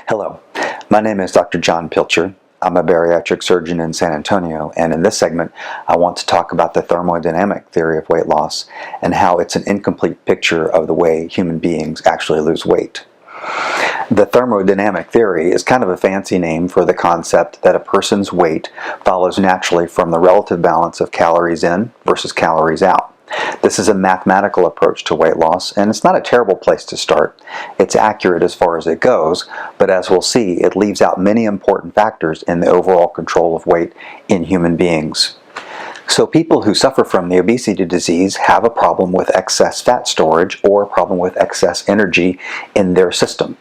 Hello, my name is Dr. John Pilcher. I'm a bariatric surgeon in San Antonio, and in this segment I want to talk about the thermodynamic theory of weight loss and how it's an incomplete picture of the way human beings actually lose weight. The thermodynamic theory is kind of a fancy name for the concept that a person's weight follows naturally from the relative balance of calories in versus calories out. This is a mathematical approach to weight loss, and it's not a terrible place to start. It's accurate as far as it goes, but as we'll see, it leaves out many important factors in the overall control of weight in human beings. So people who suffer from the obesity disease have a problem with excess fat storage or a problem with excess energy in their system.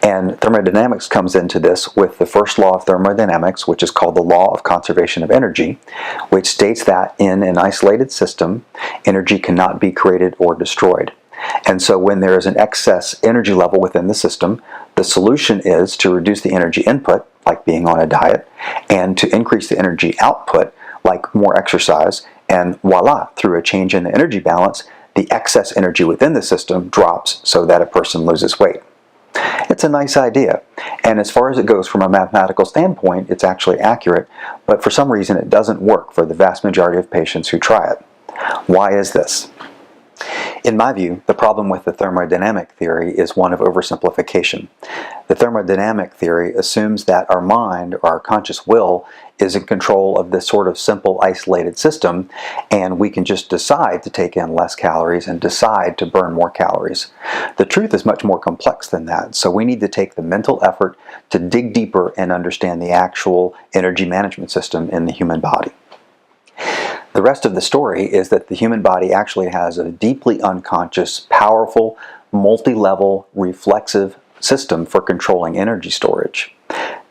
And thermodynamics comes into this with the first law of thermodynamics, which is called the law of conservation of energy, which states that in an isolated system, energy cannot be created or destroyed. And so when there is an excess energy level within the system, the solution is to reduce the energy input, like being on a diet, and to increase the energy output, like more exercise, and voila, through a change in the energy balance, the excess energy within the system drops so that a person loses weight. It's a nice idea, and as far as it goes from a mathematical standpoint, it's actually accurate, but for some reason it doesn't work for the vast majority of patients who try it. Why is this? In my view, the problem with the thermodynamic theory is one of oversimplification. The thermodynamic theory assumes that our mind, or our conscious will, is in control of this sort of simple, isolated system, and we can just decide to take in less calories and decide to burn more calories. The truth is much more complex than that, so we need to take the mental effort to dig deeper and understand the actual energy management system in the human body. The rest of the story is that the human body actually has a deeply unconscious, powerful, multi-level, reflexive system for controlling energy storage.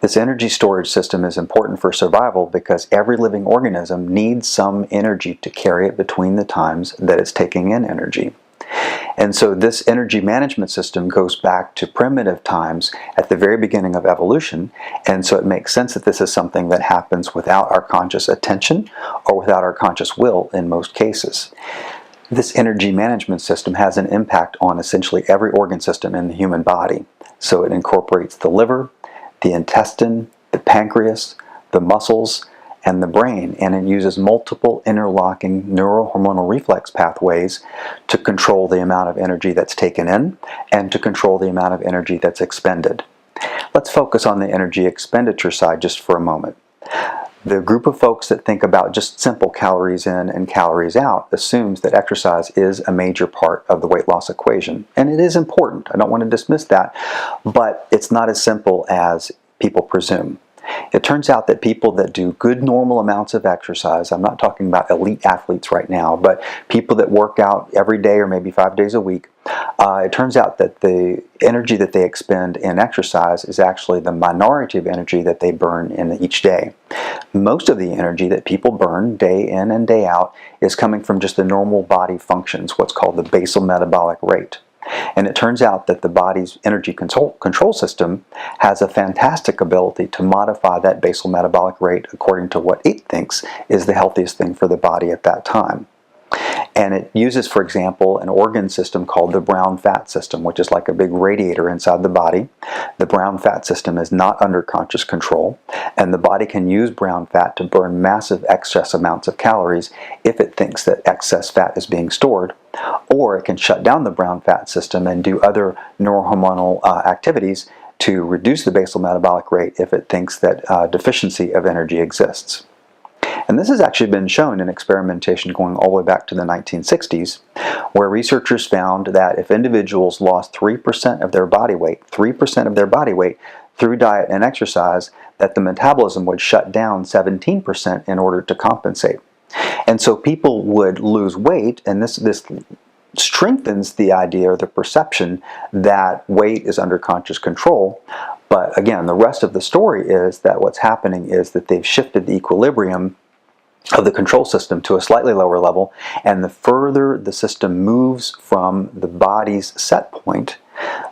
This energy storage system is important for survival because every living organism needs some energy to carry it between the times that it's taking in energy. And so this energy management system goes back to primitive times at the very beginning of evolution, and so it makes sense that this is something that happens without our conscious attention or without our conscious will in most cases. This energy management system has an impact on essentially every organ system in the human body. So it incorporates the liver, the intestine, the pancreas, the muscles, and the brain, and it uses multiple interlocking neurohormonal reflex pathways to control the amount of energy that's taken in and to control the amount of energy that's expended. Let's focus on the energy expenditure side just for a moment. The group of folks that think about just simple calories in and calories out assumes that exercise is a major part of the weight loss equation, and it is important. I don't want to dismiss that, but it's not as simple as people presume. It turns out that people that do good normal amounts of exercise, I'm not talking about elite athletes right now, but people that work out every day or maybe 5 days a week, it turns out that the energy that they expend in exercise is actually the minority of energy that they burn in each day. Most of the energy that people burn day in and day out is coming from just the normal body functions, what's called the basal metabolic rate. And it turns out that the body's energy control system has a fantastic ability to modify that basal metabolic rate according to what it thinks is the healthiest thing for the body at that time. And it uses, for example, an organ system called the brown fat system, which is like a big radiator inside the body. The brown fat system is not under conscious control, and the body can use brown fat to burn massive excess amounts of calories if it thinks that excess fat is being stored, or it can shut down the brown fat system and do other neurohormonal activities to reduce the basal metabolic rate if it thinks that deficiency of energy exists. And this has actually been shown in experimentation going all the way back to the 1960s, where researchers found that if individuals lost 3% of their body weight, 3% of their body weight through diet and exercise, that the metabolism would shut down 17% in order to compensate. And so people would lose weight, and this strengthens the idea or the perception that weight is under conscious control. But again, the rest of the story is that what's happening is that they've shifted the equilibrium of the control system to a slightly lower level, and the further the system moves from the body's set point,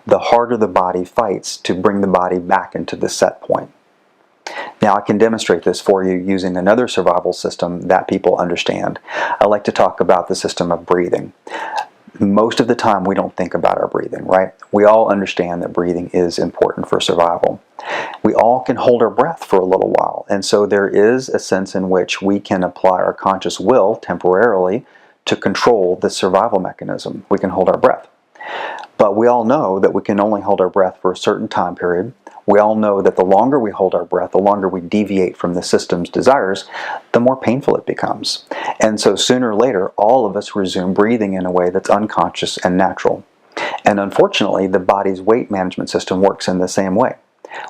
the harder the body fights to bring the body back into the set point. Now I can demonstrate this for you using another survival system that people understand. I like to talk about the system of breathing. Most of the time we don't think about our breathing, right? We all understand that breathing is important for survival. We all can hold our breath for a little while, and so there is a sense in which we can apply our conscious will temporarily to control the survival mechanism. We can hold our breath. But we all know that we can only hold our breath for a certain time period. We all know that the longer we hold our breath, the longer we deviate from the system's desires, the more painful it becomes. And so sooner or later, all of us resume breathing in a way that's unconscious and natural. And unfortunately, the body's weight management system works in the same way.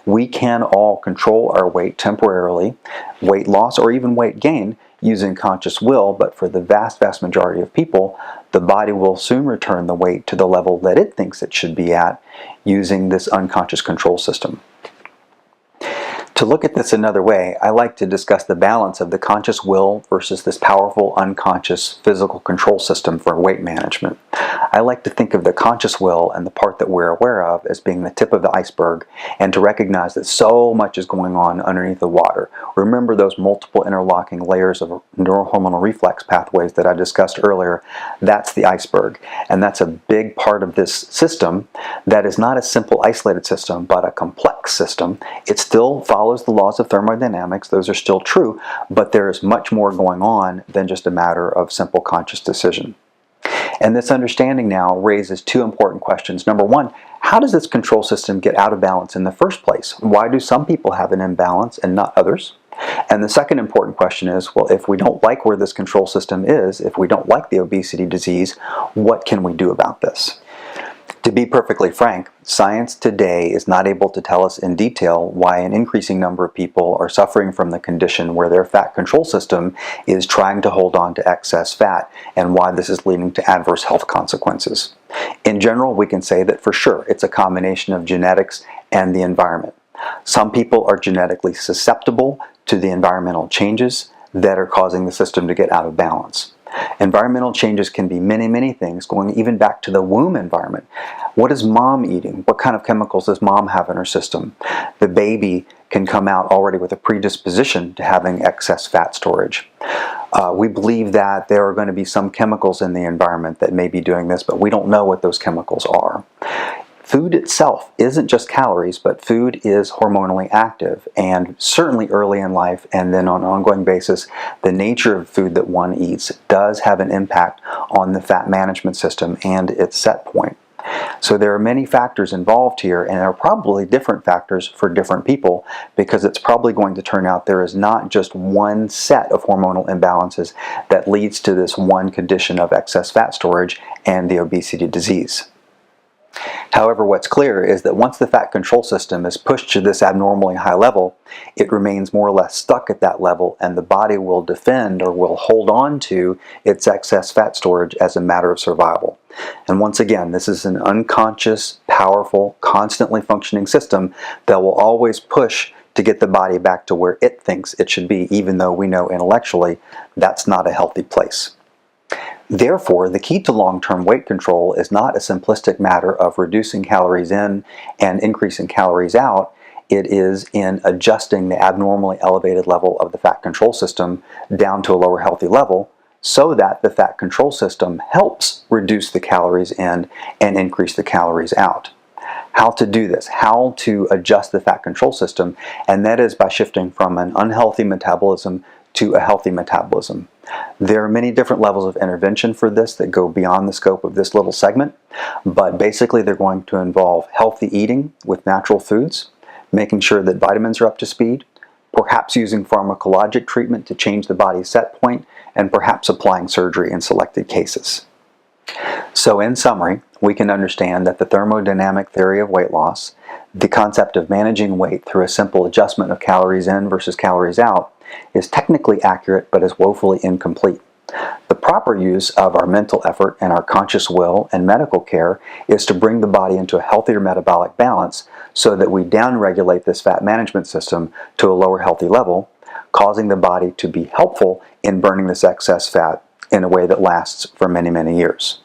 We can all control our weight temporarily, weight loss or even weight gain, using conscious will, but for the vast majority of people, the body will soon return the weight to the level that it thinks it should be at using this unconscious control system. To look at this another way, I like to discuss the balance of the conscious will versus this powerful unconscious physical control system for weight management. I like to think of the conscious will and the part that we're aware of as being the tip of the iceberg, and to recognize that so much is going on underneath the water. Remember those multiple interlocking layers of neurohormonal reflex pathways that I discussed earlier? That's the iceberg, and that's a big part of this system that is not a simple isolated system, but a complex system. It still follows the laws of thermodynamics, those are still true, but there is much more going on than just a matter of simple conscious decision. And this understanding now raises two important questions. Number one, how does this control system get out of balance in the first place? Why do some people have an imbalance and not others? And the second important question is, well, if we don't like where this control system is, if we don't like the obesity disease, what can we do about this? To be perfectly frank, science today is not able to tell us in detail why an increasing number of people are suffering from the condition where their fat control system is trying to hold on to excess fat, and why this is leading to adverse health consequences. In general, we can say that for sure it's a combination of genetics and the environment. Some people are genetically susceptible to the environmental changes that are causing the system to get out of balance. Environmental changes can be many things, going even back to the womb environment. What is mom eating? What kind of chemicals does mom have in her system? The baby can come out already with a predisposition to having excess fat storage. We believe that there are going to be some chemicals in the environment that may be doing this, but we don't know what those chemicals are. Food itself isn't just calories, but food is hormonally active, and certainly early in life and then on an ongoing basis, the nature of food that one eats does have an impact on the fat management system and its set point. So there are many factors involved here, and there are probably different factors for different people, because it's probably going to turn out there is not just one set of hormonal imbalances that leads to this one condition of excess fat storage and the obesity disease. However, what's clear is that once the fat control system is pushed to this abnormally high level, it remains more or less stuck at that level, and the body will defend or will hold on to its excess fat storage as a matter of survival. And once again, this is an unconscious, powerful, constantly functioning system that will always push to get the body back to where it thinks it should be, even though we know intellectually that's not a healthy place. Therefore, the key to long-term weight control is not a simplistic matter of reducing calories in and increasing calories out. It is in adjusting the abnormally elevated level of the fat control system down to a lower healthy level, so that the fat control system helps reduce the calories in and increase the calories out. How to do this, how to adjust the fat control system, and that is by shifting from an unhealthy metabolism to a healthy metabolism. There are many different levels of intervention for this that go beyond the scope of this little segment, but basically they're going to involve healthy eating with natural foods, making sure that vitamins are up to speed, perhaps using pharmacologic treatment to change the body's set point, and perhaps applying surgery in selected cases. So in summary, we can understand that the thermodynamic theory of weight loss, the concept of managing weight through a simple adjustment of calories in versus calories out, is technically accurate but is woefully incomplete. The proper use of our mental effort and our conscious will and medical care is to bring the body into a healthier metabolic balance so that we downregulate this fat management system to a lower healthy level, causing the body to be helpful in burning this excess fat in a way that lasts for many years.